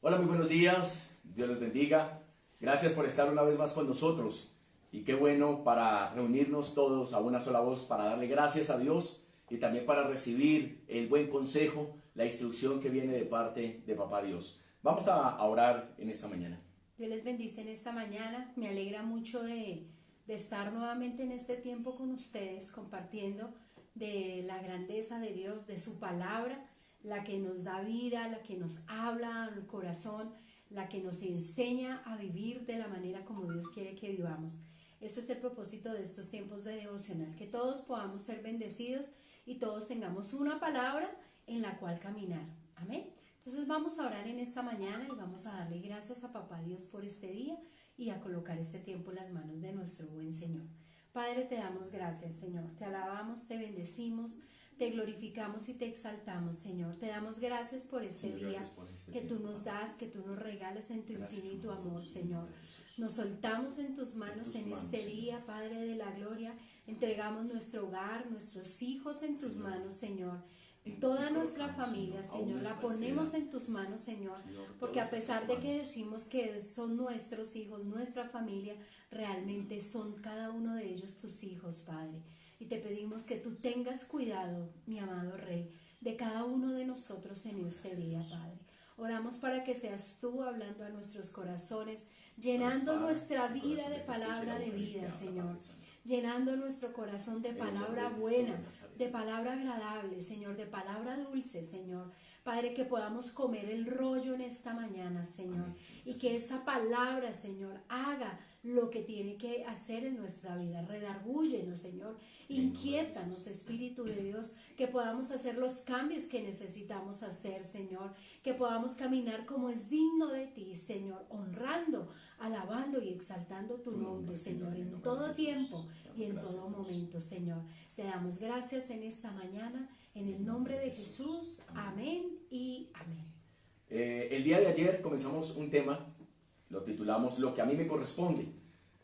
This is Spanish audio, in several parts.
Hola, muy buenos días, Dios les bendiga. Gracias por estar una vez más con nosotros. Y qué bueno para reunirnos todos a una sola voz, para darle gracias a Dios y también para recibir el buen consejo, la instrucción que viene de parte de Papá Dios. Vamos a orar en esta mañana. Dios les bendice en esta mañana. Me alegra mucho de estar nuevamente en este tiempo con ustedes, compartiendo de la grandeza de Dios, de su palabra, la que nos da vida, la que nos habla al corazón, la que nos enseña a vivir de la manera como Dios quiere que vivamos. Ese es el propósito de estos tiempos de devocional, que todos podamos ser bendecidos y todos tengamos una palabra en la cual caminar. Amén. Entonces vamos a orar en esta mañana y vamos a darle gracias a Papá Dios por este día y a colocar este tiempo en las manos de nuestro buen Señor. Padre, te damos gracias, Señor. Te alabamos, te bendecimos, te glorificamos y te exaltamos, Señor. Te damos gracias por este día que tú nos das, que tú nos regalas en tu infinito amor, Señor. Nos soltamos en tus manos en este día, Padre de la gloria. Entregamos nuestro hogar, nuestros hijos en tus manos, Señor. Toda nuestra familia, Señor, la ponemos en tus manos, Señor, porque a pesar de que decimos que son nuestros hijos, nuestra familia, realmente son cada uno de ellos tus hijos, Padre. Y te pedimos que tú tengas cuidado, mi amado Rey, de cada uno de nosotros en este día, Padre. Oramos para que seas tú hablando a nuestros corazones, llenando nuestra vida de palabra de vida, Señor. Llenando nuestro corazón de palabra buena, de palabra agradable, Señor, de palabra dulce, Señor. Padre, que podamos comer el rollo en esta mañana, Señor, y que esa palabra, Señor, haga lo que tiene que hacer en nuestra vida. Redargúyenos, Señor, inquiétanos, Espíritu de Dios, que podamos hacer los cambios que necesitamos hacer, Señor, que podamos caminar como es digno de ti, Señor, honrando, alabando y exaltando tu nombre, Señor, en todo tiempo y en todo momento, Señor. Te damos gracias en esta mañana, en el nombre de Jesús. Amén y amén. El día de ayer comenzamos un tema, lo titulamos Lo que a mí me corresponde,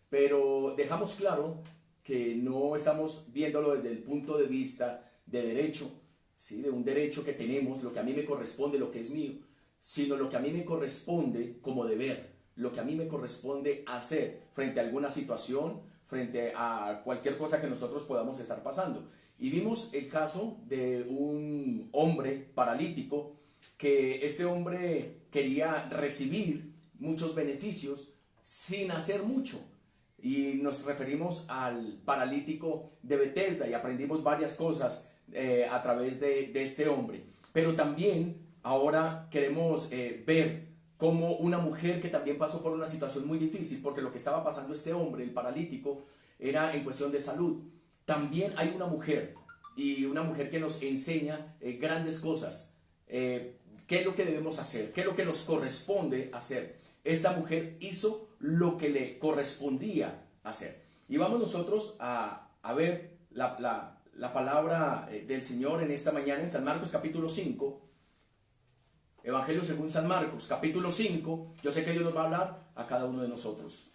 pero dejamos claro que no estamos viéndolo desde el punto de vista de derecho, ¿sí? De un derecho que tenemos, lo que a mí me corresponde, lo que es mío, sino lo que a mí me corresponde como deber, lo que a mí me corresponde hacer frente a alguna situación, frente a cualquier cosa que nosotros podamos estar pasando. Y vimos el caso de un hombre paralítico, que este hombre quería recibir muchos beneficios sin hacer mucho. Y nos referimos al paralítico de Betesda y aprendimos varias cosas a través de este hombre. Pero también ahora queremos ver como una mujer que también pasó por una situación muy difícil, porque lo que estaba pasando este hombre, el paralítico, era en cuestión de salud. También hay una mujer, y una mujer que nos enseña grandes cosas. ¿Qué es lo que debemos hacer? ¿Qué es lo que nos corresponde hacer? Esta mujer hizo lo que le correspondía hacer. Y vamos nosotros a ver la palabra del Señor en esta mañana en San Marcos capítulo 5. Evangelio según San Marcos, capítulo 5. Yo sé que Dios nos va a hablar a cada uno de nosotros.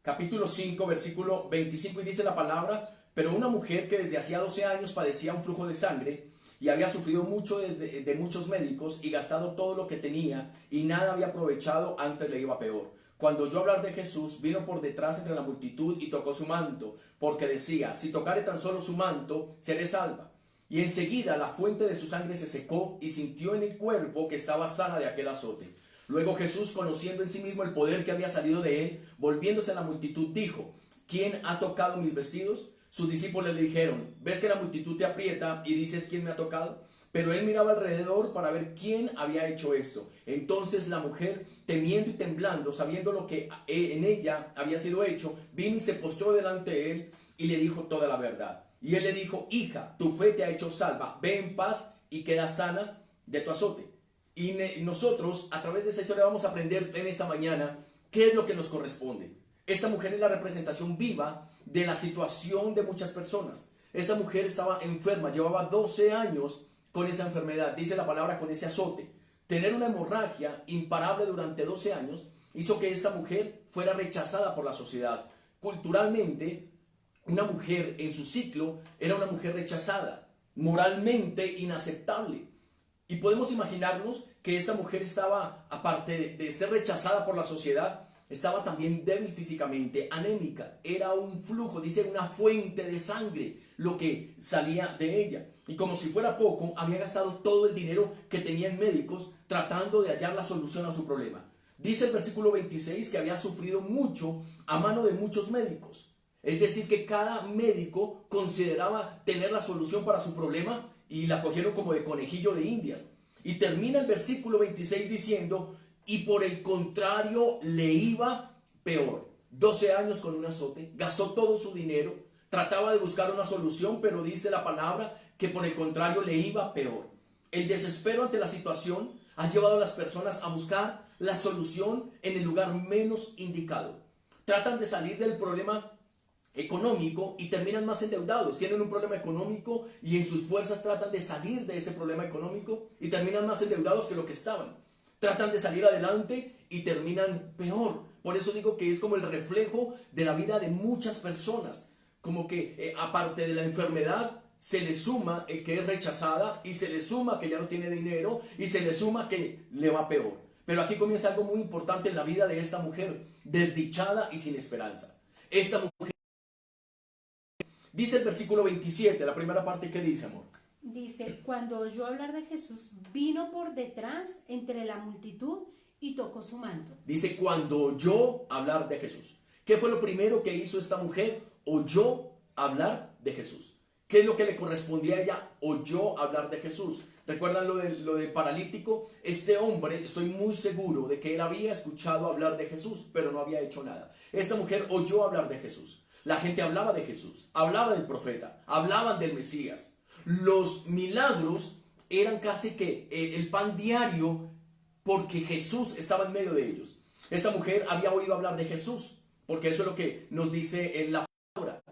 Capítulo 5, versículo 25, y dice la palabra: pero una mujer que desde hacía 12 años padecía un flujo de sangre y había sufrido mucho de muchos médicos y gastado todo lo que tenía y nada había aprovechado, antes le iba peor. Cuando oyó hablar de Jesús, vino por detrás entre la multitud y tocó su manto, porque decía: si tocare tan solo su manto, seré salva. Y enseguida la fuente de su sangre se secó y sintió en el cuerpo que estaba sana de aquel azote. Luego Jesús, conociendo en sí mismo el poder que había salido de él, volviéndose a la multitud, dijo: ¿quién ha tocado mis vestidos? Sus discípulos le dijeron: ¿ves que la multitud te aprieta y dices quién me ha tocado? Pero él miraba alrededor para ver quién había hecho esto. Entonces la mujer, temiendo y temblando, sabiendo lo que en ella había sido hecho, vino y se postró delante de él y le dijo toda la verdad. Y él le dijo: hija, tu fe te ha hecho salva, ve en paz y queda sana de tu azote. Y nosotros a través de esta historia vamos a aprender en esta mañana qué es lo que nos corresponde. Esta mujer es la representación viva de la situación de muchas personas. Esa mujer estaba enferma, llevaba 12 años con esa enfermedad, dice la palabra, con ese azote. Tener una hemorragia imparable durante 12 años hizo que esta mujer fuera rechazada por la sociedad. Culturalmente, una mujer en su ciclo era una mujer rechazada, moralmente inaceptable. Y podemos imaginarnos que esta mujer estaba, aparte de ser rechazada por la sociedad, estaba también débil físicamente, anémica. Era un flujo, dice, una fuente de sangre lo que salía de ella. Y como si fuera poco, había gastado todo el dinero que tenía en médicos tratando de hallar la solución a su problema. Dice el versículo 26 que había sufrido mucho a mano de muchos médicos. Es decir, que cada médico consideraba tener la solución para su problema y la cogieron como de conejillo de indias. Y termina el versículo 26 diciendo, y por el contrario le iba peor. 12 años con un azote, gastó todo su dinero, trataba de buscar una solución, pero dice la palabra que por el contrario le iba peor. El desespero ante la situación ha llevado a las personas a buscar la solución en el lugar menos indicado. Tratan de salir del problema económico y terminan más endeudados. Tienen un problema económico y en sus fuerzas tratan de salir de ese problema económico y terminan más endeudados que lo que estaban. Tratan de salir adelante y terminan peor. Por eso digo que es como el reflejo de la vida de muchas personas. Como que aparte de la enfermedad se le suma el que es rechazada y se le suma que ya no tiene dinero y se le suma que le va peor. Pero aquí comienza algo muy importante en la vida de esta mujer, desdichada y sin esperanza. Esta mujer, dice el versículo 27, la primera parte, ¿qué dice, amor? Dice, cuando oyó hablar de Jesús, vino por detrás entre la multitud y tocó su manto. Dice, cuando oyó hablar de Jesús. ¿Qué fue lo primero que hizo esta mujer? Oyó hablar de Jesús. ¿Qué es lo que le correspondía a ella? Oyó hablar de Jesús. ¿Recuerdan lo del paralítico? Este hombre, estoy muy seguro de que él había escuchado hablar de Jesús, pero no había hecho nada. Esta mujer oyó hablar de Jesús. La gente hablaba de Jesús, hablaba del profeta, hablaban del Mesías. Los milagros eran casi que el pan diario porque Jesús estaba en medio de ellos. Esta mujer había oído hablar de Jesús, porque eso es lo que nos dice en la palabra.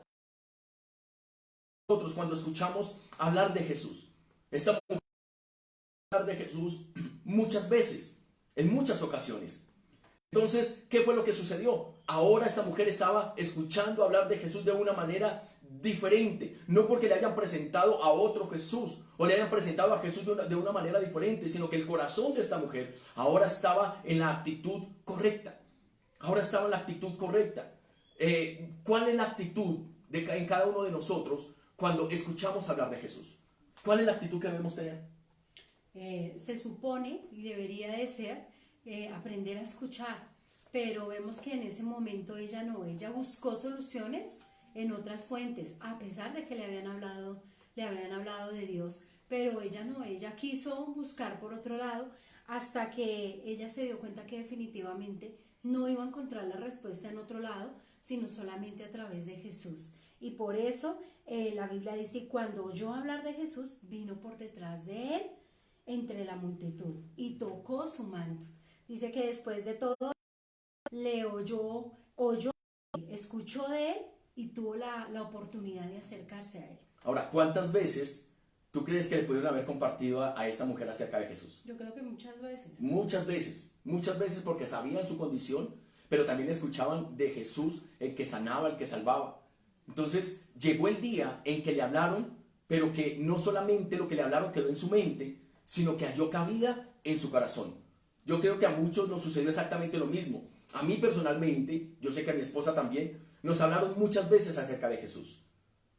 Nosotros cuando escuchamos hablar de Jesús, esta mujer hablar de Jesús muchas veces, en muchas ocasiones. Entonces, ¿qué fue lo que sucedió? Ahora esta mujer estaba escuchando hablar de Jesús de una manera diferente, no porque le hayan presentado a otro Jesús o le hayan presentado a Jesús de una manera diferente, sino que el corazón de esta mujer ahora estaba en la actitud correcta. Ahora estaba en la actitud correcta. ¿Cuál es la actitud en cada uno de nosotros cuando escuchamos hablar de Jesús? ¿Cuál es la actitud que debemos tener? Se supone y debería de ser aprender a escuchar, pero vemos que en ese momento ella no, ella buscó soluciones en otras fuentes, a pesar de que le habían hablado de Dios, pero ella no, ella quiso buscar por otro lado hasta que ella se dio cuenta que definitivamente no iba a encontrar la respuesta en otro lado, sino solamente a través de Jesús. Y por eso la Biblia dice, cuando oyó hablar de Jesús, vino por detrás de él entre la multitud y tocó su manto. Dice que después de todo le oyó, escuchó de él y tuvo la oportunidad de acercarse a él. Ahora, ¿cuántas veces tú crees que le pudieron haber compartido a esta mujer acerca de Jesús? Yo creo que muchas veces. Muchas veces porque sabían su condición, pero también escuchaban de Jesús, el que sanaba, el que salvaba. Entonces llegó el día en que le hablaron, pero que no solamente lo que le hablaron quedó en su mente, sino que halló cabida en su corazón. Yo creo que a muchos nos sucedió exactamente lo mismo. A mí personalmente, yo sé que a mi esposa también, nos hablaron muchas veces acerca de Jesús.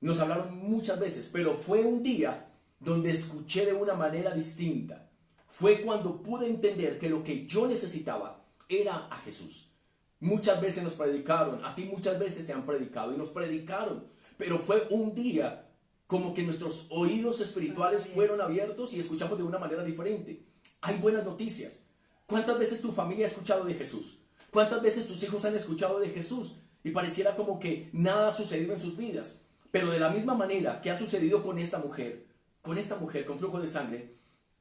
Nos hablaron muchas veces, pero fue un día donde escuché de una manera distinta. Fue cuando pude entender que lo que yo necesitaba era a Jesús. Muchas veces nos predicaron, a ti muchas veces te han predicado y nos predicaron, pero fue un día como que nuestros oídos espirituales fueron abiertos y escuchamos de una manera diferente. Hay buenas noticias. ¿Cuántas veces tu familia ha escuchado de Jesús? ¿Cuántas veces tus hijos han escuchado de Jesús? Y pareciera como que nada ha sucedido en sus vidas. Pero de la misma manera que ha sucedido con esta mujer con flujo de sangre,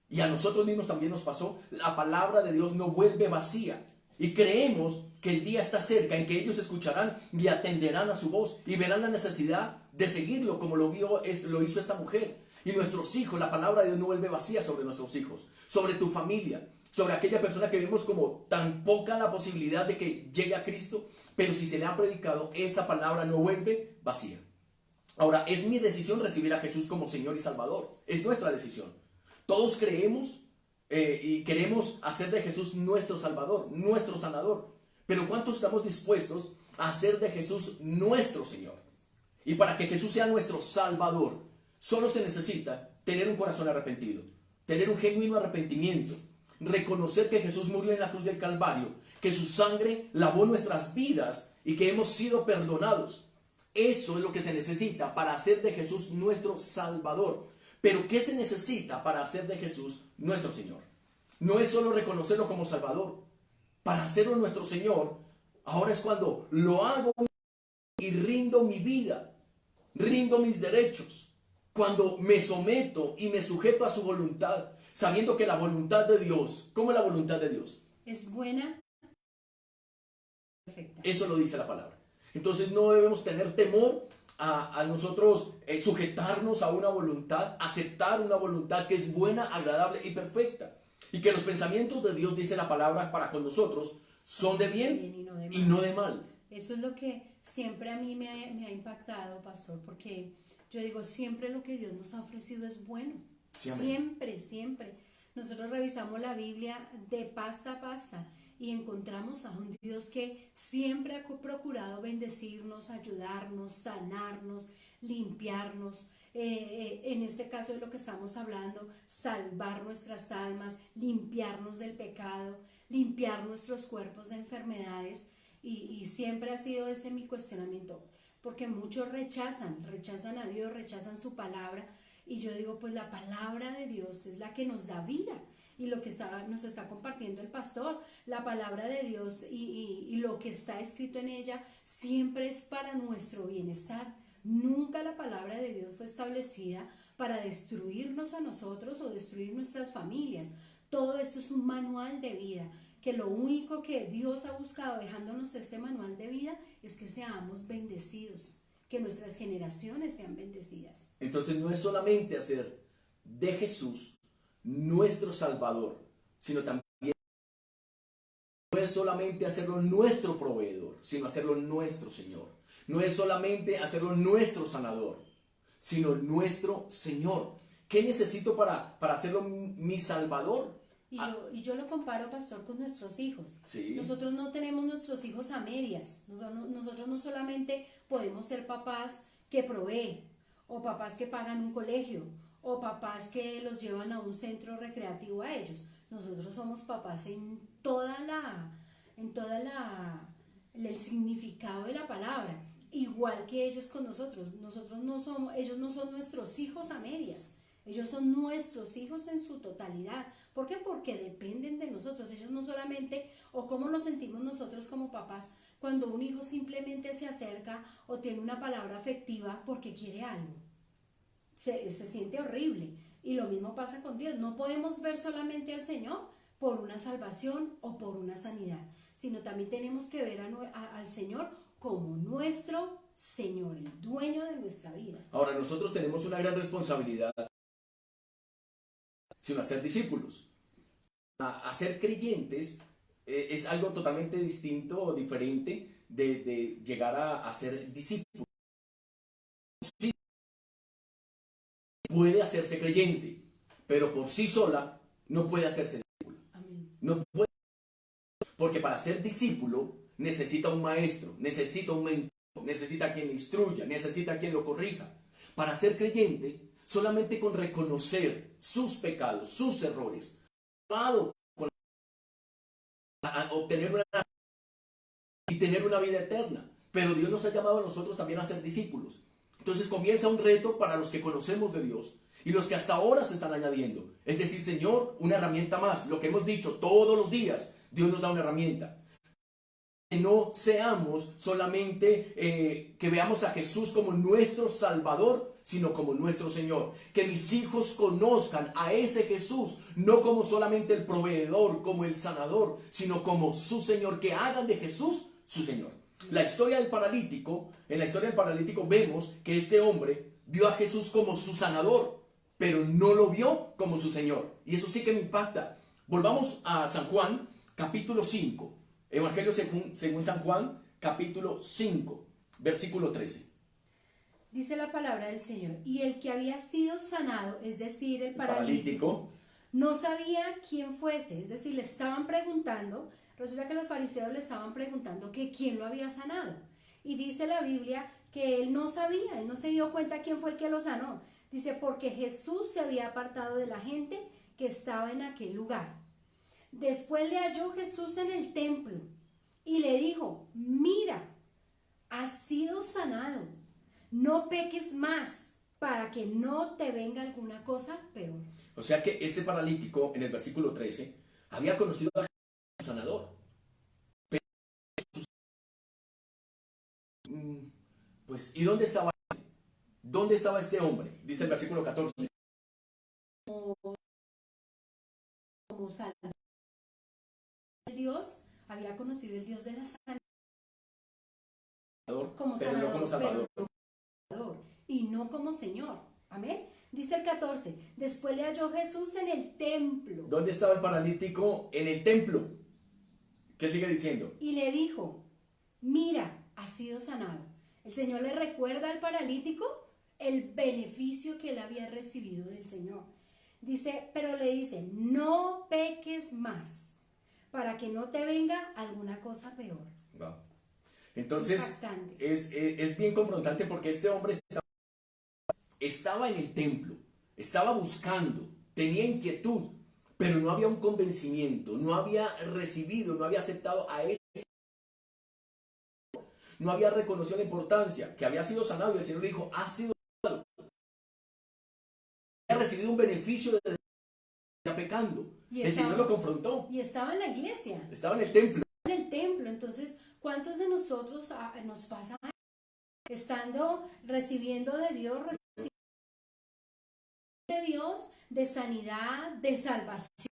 y a nosotros mismos también nos pasó, la palabra de Dios no vuelve vacía. Y creemos que el día está cerca en que ellos escucharán y atenderán a su voz y verán la necesidad de seguirlo como lo hizo esta mujer. Y nuestros hijos, la palabra de Dios no vuelve vacía sobre nuestros hijos, sobre tu familia, sobre aquella persona que vemos como tan poca la posibilidad de que llegue a Cristo, pero si se le ha predicado, esa palabra no vuelve vacía. Ahora, es mi decisión recibir a Jesús como Señor y Salvador. Es nuestra decisión. Todos creemos y queremos hacer de Jesús nuestro Salvador, nuestro sanador. Pero ¿cuántos estamos dispuestos a hacer de Jesús nuestro Señor? Y para que Jesús sea nuestro Salvador, solo se necesita tener un corazón arrepentido, tener un genuino arrepentimiento, reconocer que Jesús murió en la cruz del Calvario, que su sangre lavó nuestras vidas y que hemos sido perdonados. Eso es lo que se necesita para hacer de Jesús nuestro Salvador. Pero ¿qué se necesita para hacer de Jesús nuestro Señor? No es solo reconocerlo como Salvador. Para hacerlo nuestro Señor, ahora es cuando lo hago y rindo mi vida, rindo mis derechos. Cuando me someto y me sujeto a su voluntad, sabiendo que la voluntad de Dios, ¿cómo es la voluntad de Dios? Es buena, perfecta. Eso lo dice la palabra. Entonces no debemos tener temor a nosotros sujetarnos a una voluntad, aceptar una voluntad que es buena, agradable y perfecta. Y que los pensamientos de Dios, dice la palabra, para con nosotros son de bien y no de mal. Eso es lo que siempre a mí me ha impactado, pastor, porque yo digo, siempre lo que Dios nos ha ofrecido es bueno. Sí, siempre, siempre. Nosotros revisamos la Biblia de pasta a pasta y encontramos a un Dios que siempre ha procurado bendecirnos, ayudarnos, sanarnos, limpiarnos. En este caso de lo que estamos hablando, salvar nuestras almas, limpiarnos del pecado, limpiar nuestros cuerpos de enfermedades. Y siempre ha sido ese mi cuestionamiento, porque muchos rechazan a Dios, rechazan su palabra. Y yo digo, pues la palabra de Dios es la que nos da vida. Y lo que nos está compartiendo el pastor, la palabra de Dios y lo que está escrito en ella siempre es para nuestro bienestar. Nunca la palabra de Dios fue establecida para destruirnos a nosotros o destruir nuestras familias. Todo eso es un manual de vida, que lo único que Dios ha buscado dejándonos este manual de vida es que seamos bendecidos, que nuestras generaciones sean bendecidas. Entonces no es solamente hacer de Jesús nuestro Salvador, sino también no es solamente hacerlo nuestro proveedor, sino hacerlo nuestro Señor. No es solamente hacerlo nuestro sanador, sino nuestro Señor. ¿Qué necesito para hacerlo mi Salvador? Y yo lo comparo, pastor, con nuestros hijos. Sí. Nosotros no tenemos nuestros hijos a medias. Nosotros no solamente podemos ser papás que proveen, o papás que pagan un colegio, o papás que los llevan a un centro recreativo a ellos. Nosotros somos papás en el significado de la palabra, igual que ellos con nosotros. Ellos no son nuestros hijos a medias. Ellos son nuestros hijos en su totalidad. ¿Por qué? Porque dependen de nosotros. Ellos no solamente, o cómo nos sentimos nosotros como papás, cuando un hijo simplemente se acerca o tiene una palabra afectiva porque quiere algo. Se siente horrible. Y lo mismo pasa con Dios. No podemos ver solamente al Señor por una salvación o por una sanidad, sino también tenemos que ver al Señor como nuestro Señor, el dueño de nuestra vida. Ahora, nosotros tenemos una gran responsabilidad, sino hacer discípulos. A ser creyentes es algo totalmente distinto o diferente de llegar a ser discípulos. Sí, puede hacerse creyente, pero por sí sola no puede hacerse discípulo. Amén. No puede, porque para ser discípulo necesita un maestro, necesita un mentor, necesita quien le instruya, necesita quien lo corrija. Para ser creyente, solamente con reconocer sus pecados, sus errores, a obtener y tener una vida eterna. Pero Dios nos ha llamado a nosotros también a ser discípulos. Entonces comienza un reto para los que conocemos de Dios y los que hasta ahora se están añadiendo. Es decir, Señor, una herramienta más. Lo que hemos dicho todos los días, Dios nos da una herramienta. Que no seamos solamente que veamos a Jesús como nuestro Salvador, sino como nuestro Señor. Que mis hijos conozcan a ese Jesús, no como solamente el proveedor, como el sanador, sino como su Señor. Que hagan de Jesús su Señor. La historia del paralítico, en la historia del paralítico vemos que este hombre vio a Jesús como su sanador, pero no lo vio como su Señor. Y eso sí que me impacta. Volvamos a San Juan, capítulo 5. Evangelio según San Juan, capítulo 5, versículo 13. Dice la palabra del Señor: y el que había sido sanado, es decir, el paralítico, no sabía quién fuese, es decir, le estaban preguntando, resulta que los fariseos le estaban preguntando que quién lo había sanado. Y dice la Biblia que él no sabía, él no se dio cuenta quién fue el que lo sanó. Dice, porque Jesús se había apartado de la gente que estaba en aquel lugar. Después le halló Jesús en el templo y le dijo, mira, has sido sanado, no peques más para que no te venga alguna cosa peor. O sea que ese paralítico en el versículo 13 había conocido a Jesús como sanador. Pero, pues, ¿y dónde estaba él? ¿Dónde estaba este hombre? Dice el versículo 14. Como Salvador, Dios había conocido el Dios de la sanidad como Pero sanador, no como Salvador. pero no como Salvador, y no como Señor. Amén. Dice el 14, después le halló Jesús en el templo. ¿Dónde estaba el paralítico? En el templo. ¿Qué sigue diciendo? Y le dijo, mira, has sido sanado. El Señor le recuerda al paralítico el beneficio que él había recibido del Señor. Dice, pero le dice, no peques más para que no te venga alguna cosa peor. Wow. Entonces, Impactante. es bien confrontante porque este hombre estaba en el templo, estaba buscando, tenía inquietud, pero no había un convencimiento, no había recibido, no había aceptado a ese, no había reconocido la importancia, que había sido sanado y el Señor le dijo, has sido sanado, había recibido un beneficio de estar pecando. El Señor lo confrontó. Y estaba en la iglesia. Estaba en el templo. En el templo. Entonces, ¿cuántos de nosotros nos pasa estando recibiendo de Dios, de sanidad, de salvación,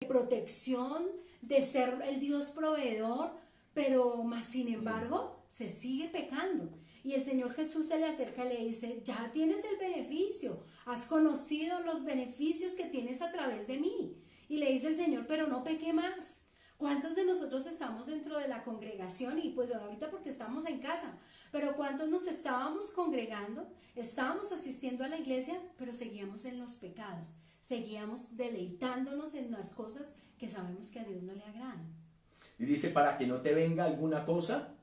de protección, de ser el Dios proveedor, pero más sin embargo se sigue pecando? Y el Señor Jesús se le acerca y le dice, ya tienes el beneficio, has conocido los beneficios que tienes a través de mí. Y le dice el Señor, pero no peque más. ¿Cuántos de nosotros estamos dentro de la congregación? Y pues ahorita porque estamos en casa, pero ¿cuántos nos estábamos congregando? Estábamos asistiendo a la iglesia, pero seguíamos en los pecados, seguíamos deleitándonos en las cosas que sabemos que a Dios no le agradan. Y dice, para que no te venga alguna cosa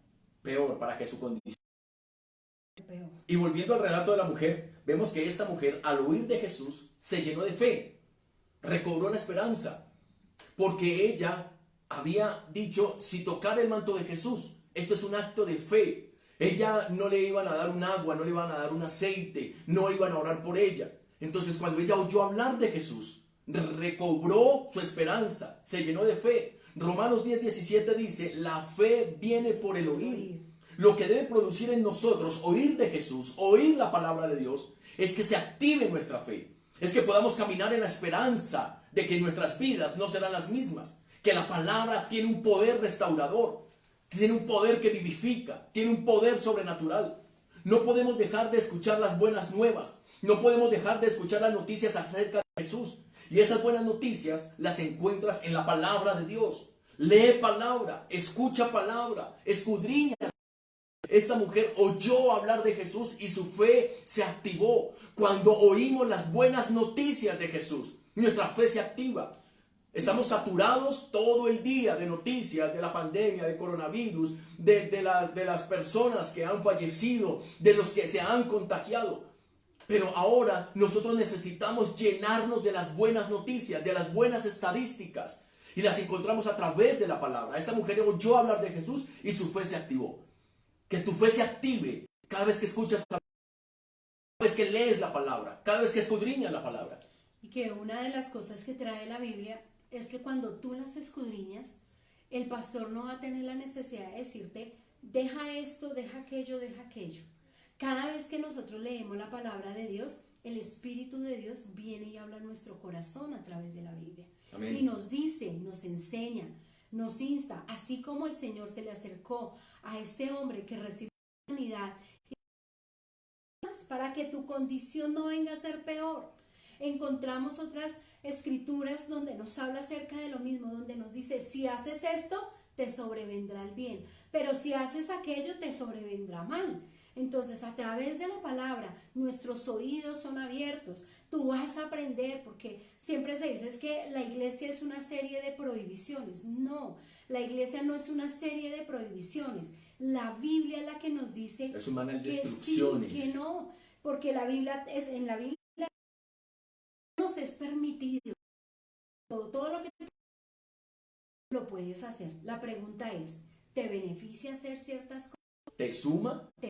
peor, para que su condición... Peor. Y volviendo al relato de la mujer, vemos que esta mujer, al oír de Jesús, se llenó de fe, recobró la esperanza, porque ella había dicho, si tocar el manto de Jesús, esto es un acto de fe. Ella no le iban a dar un agua, no le iban a dar un aceite, no iban a orar por ella. Entonces cuando ella oyó hablar de Jesús, recobró su esperanza, se llenó de fe. Romanos 10:17 dice, la fe viene por el oír. Lo que debe producir en nosotros oír de Jesús, oír la palabra de Dios, es que se active nuestra fe. Es que podamos caminar en la esperanza de que nuestras vidas no serán las mismas. Que la palabra tiene un poder restaurador, tiene un poder que vivifica, tiene un poder sobrenatural. No podemos dejar de escuchar las buenas nuevas, no podemos dejar de escuchar las noticias acerca de Jesús. Y esas buenas noticias las encuentras en la palabra de Dios. Lee palabra, escucha palabra, escudriña. Esta mujer oyó hablar de Jesús y su fe se activó. Cuando oímos las buenas noticias de Jesús, nuestra fe se activa. Estamos saturados todo el día de noticias de la pandemia, del coronavirus, de las personas que han fallecido, de los que se han contagiado. Pero ahora nosotros necesitamos llenarnos de las buenas noticias, de las buenas estadísticas. Y las encontramos a través de la palabra. Esta mujer oyó hablar de Jesús y su fe se activó. Que tu fe se active cada vez que escuchas, cada vez que lees la palabra, cada vez que escudriñas la palabra. Y que una de las cosas que trae la Biblia es que cuando tú las escudriñas, el pastor no va a tener la necesidad de decirte, deja esto, deja aquello, deja aquello. Cada vez que nosotros leemos la palabra de Dios, el Espíritu de Dios viene y habla a nuestro corazón a través de la Biblia. Amén. Y nos dice, nos enseña, nos insta, así como el Señor se le acercó a este hombre que recibió sanidad, para que tu condición no venga a ser peor. Encontramos otras escrituras donde nos habla acerca de lo mismo, donde nos dice, si haces esto, te sobrevendrá el bien, pero si haces aquello, te sobrevendrá mal. Entonces, a través de la palabra, nuestros oídos son abiertos. Tú vas a aprender, porque siempre se dice es que la iglesia es una serie de prohibiciones. No, la iglesia no es una serie de prohibiciones. La Biblia es la que nos dice es un manual de que instrucciones. sí, que no, porque en la Biblia nos es permitido. Todo lo que lo puedes hacer. La pregunta es, ¿te beneficia hacer ciertas cosas? ¿Te suma? ¿Te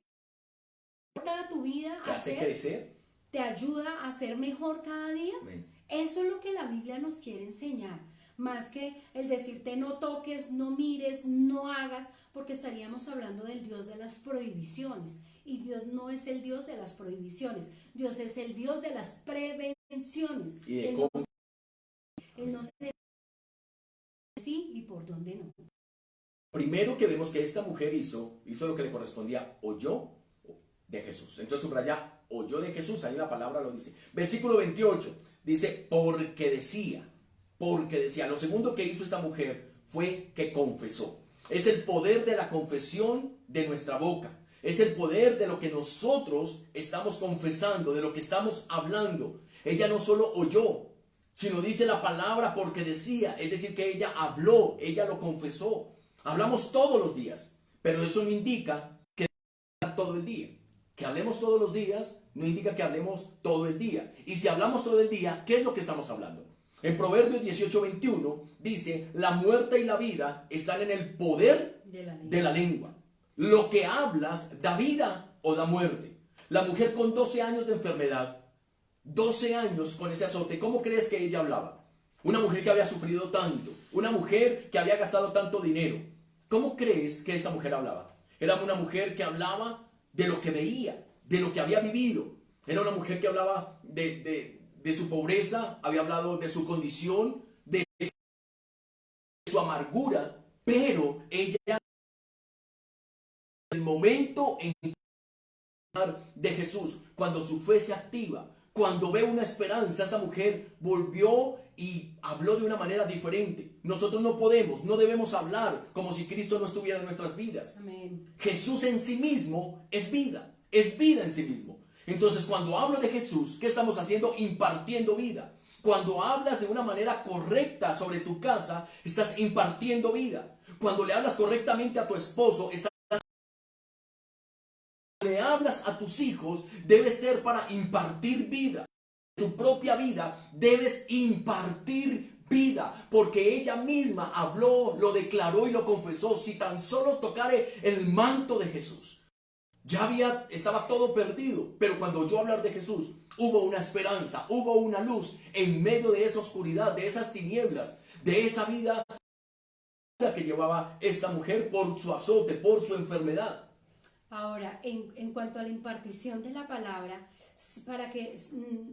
aporta a tu vida ¿Te hace crecer? ¿Te ayuda a ser mejor cada día? Amén. Eso es lo que la Biblia nos quiere enseñar. Más que el decirte no toques, no mires, no hagas, porque estaríamos hablando del Dios de las prohibiciones. Y Dios no es el Dios de las prohibiciones. Dios es el Dios de las prevenciones. Y de Él no sabe sí y por dónde no. Primero que vemos que esta mujer hizo lo que le correspondía, oyó de Jesús. Entonces subraya, oyó de Jesús, ahí la palabra lo dice. Versículo 28, dice, porque decía. Lo segundo que hizo esta mujer fue que confesó. Es el poder de la confesión de nuestra boca. Es el poder de lo que nosotros estamos confesando, de lo que estamos hablando. Ella no solo oyó, sino dice la palabra porque decía, es decir, que ella habló, ella lo confesó. Hablamos todos los días, pero eso no indica que todo el día. Que hablemos todos los días no indica que hablemos todo el día. Y si hablamos todo el día, ¿qué es lo que estamos hablando? En Proverbios 18:21 dice, la muerte y la vida están en el poder de la lengua. Lo que hablas da vida o da muerte. La mujer con 12 años de enfermedad, 12 años con ese azote, ¿cómo crees que ella hablaba? Una mujer que había sufrido tanto, una mujer que había gastado tanto dinero. ¿Cómo crees que esa mujer hablaba? Era una mujer que hablaba de lo que veía, de lo que había vivido. Era una mujer que hablaba de su pobreza, había hablado de su condición, de su amargura, pero ella, en el momento en de Jesús, cuando su fe se activa, cuando ve una esperanza, esa mujer volvió y habló de una manera diferente. Nosotros no debemos hablar como si Cristo no estuviera en nuestras vidas. Amén. Jesús en sí mismo es vida en sí mismo. Entonces, cuando hablo de Jesús, ¿qué estamos haciendo? Impartiendo vida. Cuando hablas de una manera correcta sobre tu casa, estás impartiendo vida. Cuando le hablas correctamente a tu esposo, le hablas a tus hijos, debe ser para impartir vida. Tu propia vida debes impartir vida, porque ella misma habló, lo declaró y lo confesó. Si tan solo tocare el manto de Jesús, estaba todo perdido, pero cuando oyó hablar de Jesús, hubo una esperanza, hubo una luz en medio de esa oscuridad, de esas tinieblas, de esa vida que llevaba esta mujer por su azote, por su enfermedad. Ahora, en cuanto a la impartición de la palabra, para que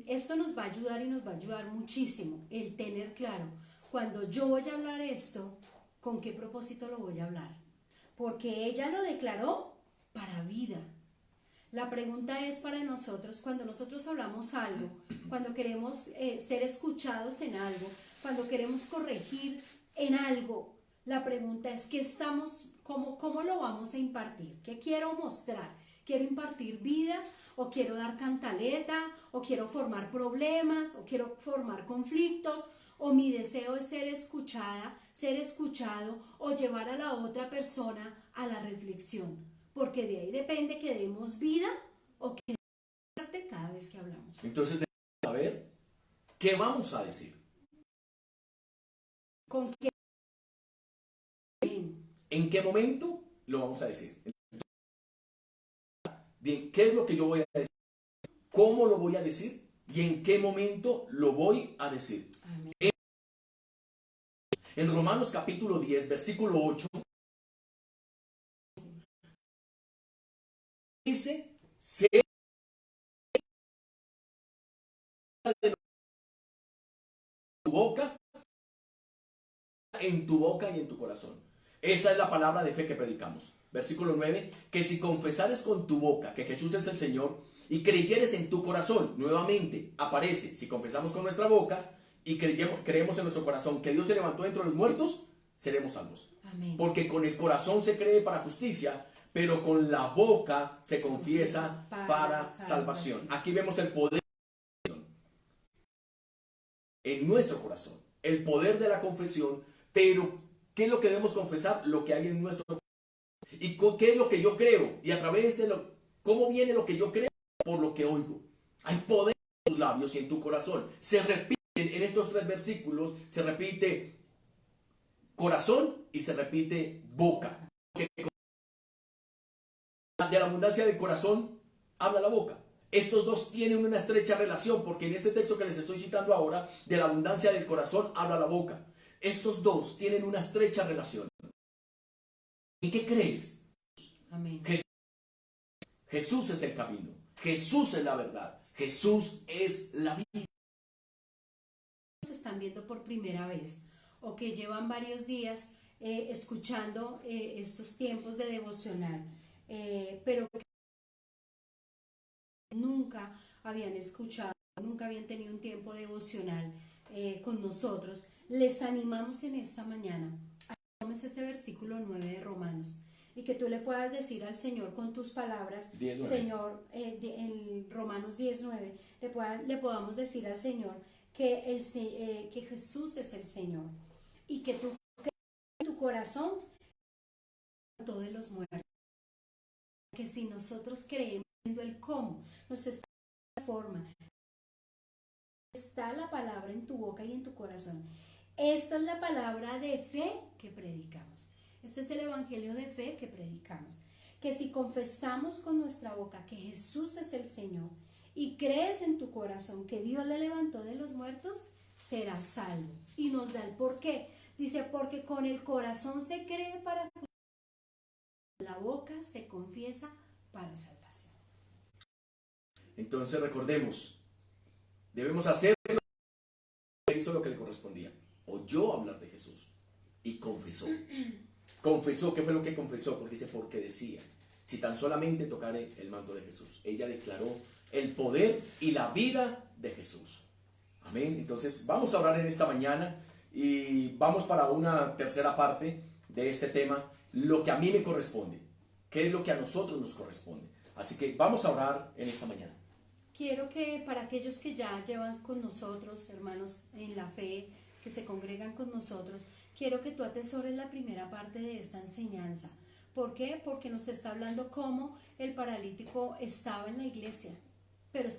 esto nos va a ayudar y nos va a ayudar muchísimo, el tener claro, cuando yo voy a hablar esto, ¿con qué propósito lo voy a hablar? Porque ella lo declaró para vida. La pregunta es para nosotros, cuando nosotros hablamos algo, cuando queremos ser escuchados en algo, cuando queremos corregir en algo, la pregunta es ¿cómo lo vamos a impartir? ¿Qué quiero mostrar? ¿Quiero impartir vida? ¿O quiero dar cantaleta? ¿O quiero formar problemas? ¿O quiero formar conflictos? ¿O mi deseo es ser escuchada, ser escuchado o llevar a la otra persona a la reflexión? Porque de ahí depende que demos vida o que muerte cada vez que hablamos. Entonces debemos saber qué vamos a decir. ¿Con qué? ¿En qué momento lo vamos a decir? Bien, ¿qué es lo que yo voy a decir? ¿Cómo lo voy a decir? ¿Y en qué momento lo voy a decir? Amén. En Romanos capítulo 10, versículo 8, dice, sé de tu boca, en tu boca y en tu corazón. Esa es la palabra de fe que predicamos. Versículo 9, que si confesares con tu boca que Jesús es el Señor y creyeres en tu corazón, nuevamente aparece, si confesamos con nuestra boca y creemos en nuestro corazón que Dios se levantó entre los muertos, seremos salvos. Amén. Porque con el corazón se cree para justicia, pero con la boca se confiesa para salvación. Aquí vemos el poder en nuestro corazón, el poder de la confesión, pero ¿qué es lo que debemos confesar? Lo que hay en nuestro corazón. ¿Y qué es lo que yo creo? Y a través de cómo viene lo que yo creo, por lo que oigo. Hay poder en tus labios y en tu corazón. Se repiten en estos 3 versículos, se repite corazón y se repite boca. De la abundancia del corazón habla la boca. Estos dos tienen una estrecha relación, porque en este texto que les estoy citando ahora, de la abundancia del corazón habla la boca. Estos dos tienen una estrecha relación. ¿Y qué crees? Amén. Jesús es el camino, Jesús es la verdad, Jesús es la vida. Se están viendo por primera vez o que llevan varios días escuchando estos tiempos de devocional, pero que nunca habían escuchado, nunca habían tenido un tiempo devocional con nosotros, les animamos en esta mañana a que tomes ese versículo 9 de Romanos y que tú le puedas decir al Señor con tus palabras, 19. Señor, en Romanos 19, le podamos decir al Señor que Jesús es el Señor y que tú en tu corazón todos los muertos, que si nosotros creemos el cómo, nos está la forma, está la palabra en tu boca y en tu corazón. Esta es la palabra de fe que predicamos. Este es el evangelio de fe que predicamos. Que si confesamos con nuestra boca que Jesús es el Señor y crees en tu corazón que Dios le levantó de los muertos, serás salvo. Y nos da el por qué. Dice, porque con el corazón se cree para la boca se confiesa para salvación. Entonces recordemos, debemos hacer lo que hizo, lo que le correspondía. Oyó hablar de Jesús y confesó. Confesó, ¿qué fue lo que confesó? Porque dice, porque decía, si tan solamente tocaré el manto de Jesús. Ella declaró el poder y la vida de Jesús. Amén. Entonces vamos a orar en esta mañana y vamos para una tercera parte de este tema, lo que a mí me corresponde. ¿Qué es lo que a nosotros nos corresponde? Así que vamos a orar en esta mañana. Quiero que para aquellos que ya llevan con nosotros, hermanos en la fe, que se congregan con nosotros, quiero que tú atesores la primera parte de esta enseñanza. ¿Por qué? Porque nos está hablando cómo el paralítico estaba en la iglesia, pero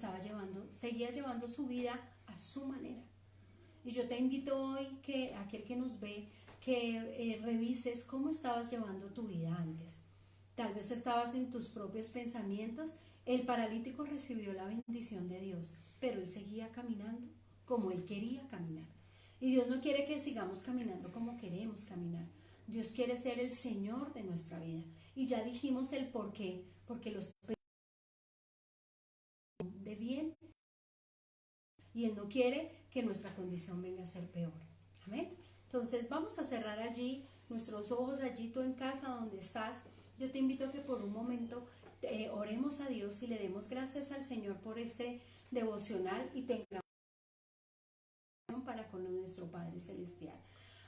seguía llevando su vida a su manera. Y yo te invito hoy que aquel que nos ve, que revises cómo estabas llevando tu vida antes. Tal vez estabas en tus propios pensamientos. El paralítico recibió la bendición de Dios, pero él seguía caminando como él quería caminar. Y Dios no quiere que sigamos caminando como queremos caminar. Dios quiere ser el Señor de nuestra vida. Y ya dijimos el por qué, porque los de bien y Él no quiere que nuestra condición venga a ser peor. Amén. Entonces vamos a cerrar allí nuestros ojos, allí tú en casa donde estás. Yo te invito a que por un momento oremos a Dios y le demos gracias al Señor por este devocional y tengamos para con nuestro Padre Celestial.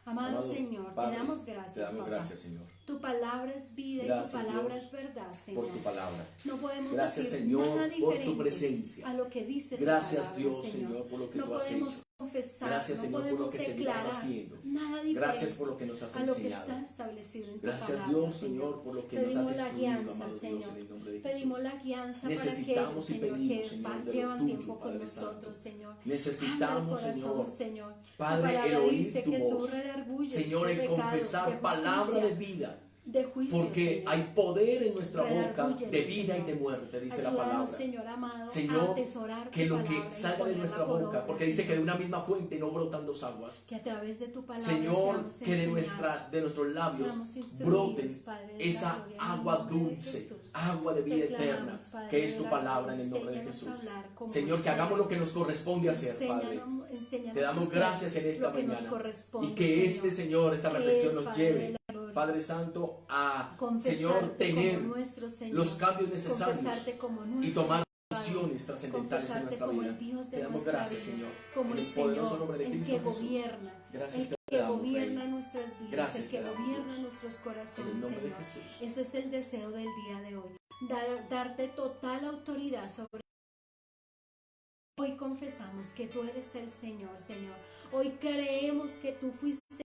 Amado Señor, Padre, te damos gracias, te damos papá. Gracias, Señor. Tu palabra es vida Gracias, y tu palabra Dios, es verdad, Señor. por tu palabra. No podemos Gracias, decir Señor, nada por diferente tu presencia. a lo que dice Gracias, tu palabra, Dios, Señor, por lo que no tú has podemos hecho. confesar, Gracias, no Señor, por podemos lo que seguirás declarar haciendo. nada diferente Gracias por lo que nos has a lo que enseñado. está establecido en tu Gracias, palabra, Dios, Señor, por lo que nos Pedimos has la instruido, guianza, amado Dios, Señor. en el nombre de Pedimos Jesús. la guianza Necesitamos para y aquellos, pedimos, Señor, Señor, que de lo llevan tuyo, tiempo con Padre nosotros, Santo. Señor. Necesitamos, Habla al corazón, Señor, Tu Padre, palabra el oír dice tu que tú voz. redarguyes Señor, de el pecado, de confesar justicia, palabra de vida. de juicio, Porque Señor. hay poder en nuestra boca Redarbúyenos, de vida y Señor. de muerte, dice la Ayúdanos, palabra. Señor amado, a Señor, atesorar que tu lo que palabra y salga de ponerla nuestra por boca, obra, porque dice que de Señor. una misma fuente no brotan dos aguas. Que a través de tu palabra Señor, seamos que de enseñados, nuestros labios seamos instruidos, broten Padre de la esa gloria, en el agua nombre de dulce, Jesús. agua de vida Te eterna, clamamos, Padre que es de tu la palabra gloria. en el nombre de Enséñanos Jesús. a hablar como Señor, que hagamos lo que nos corresponde hacer, Padre. Enséñanos Te damos a hacer gracias en esta lo que nos mañana. corresponde, Y que esta que reflexión es, nos Padre de lleve, la gloria, Padre Santo, a, confesarte Señor, tener como nuestro Señor, los cambios necesarios confesarte como y nuestro tomar Padre, decisiones trascendentales en confesarte nuestra como vida. el Dios de Te damos nuestra gracias, vida, Señor, como en el el poderoso Señor, nombre de el Cristo que Jesús. gobierna, Gracias, el que Te que damos, gobierna Rey. nuestras vidas, Gracias el que te damos, gobierna Dios. nuestros En corazones, el nombre de Señor. Jesús. Ese es el deseo del día de hoy, darte total autoridad sobre. Hoy confesamos que tú eres el Señor, Señor. Hoy creemos que tú fuiste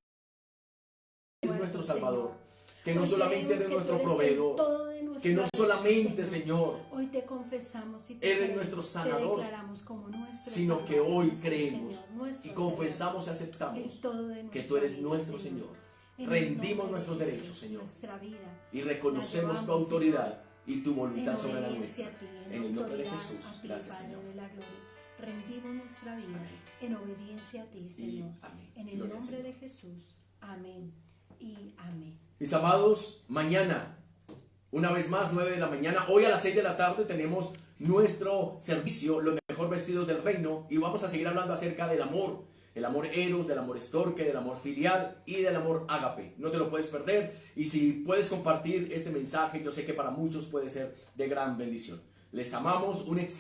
Es nuestro Señor. Salvador. Que no Hoy solamente creemos eres que nuestro tú eres el proveedor. todo de nuestra Que no vida, solamente, Señor, Hoy te confesamos y te eres creemos, nuestro te sanador, declaramos como nuestro sino Salvador, que hoy nuestro creemos Señor, nuestro y confesamos y Señor, el aceptamos todo de que nuestra tú eres vida, nuestro Señor. En el Rendimos nombre de nuestros Jesús, derechos, Señor, nuestra vida y reconocemos tu llevamos, autoridad y tu en voluntad sobre la obediencia nuestra. a ti, En el nombre de autoridad Jesús. a ti, Gracias, Padre Señor. de la gloria. Rendimos nuestra vida Amén. en obediencia a ti, Señor. amén. En el Gloria al nombre Señor. de Jesús. Amén y amén. Mis amados, mañana, una vez más, 9 de la mañana, hoy a las 6 de la tarde tenemos nuestro servicio, los mejor vestidos del reino, y vamos a seguir hablando acerca del amor, el amor eros, del amor estorque, del amor filial y del amor ágape. No te lo puedes perder, y si puedes compartir este mensaje, yo sé que para muchos puede ser de gran bendición. Les amamos, un excelente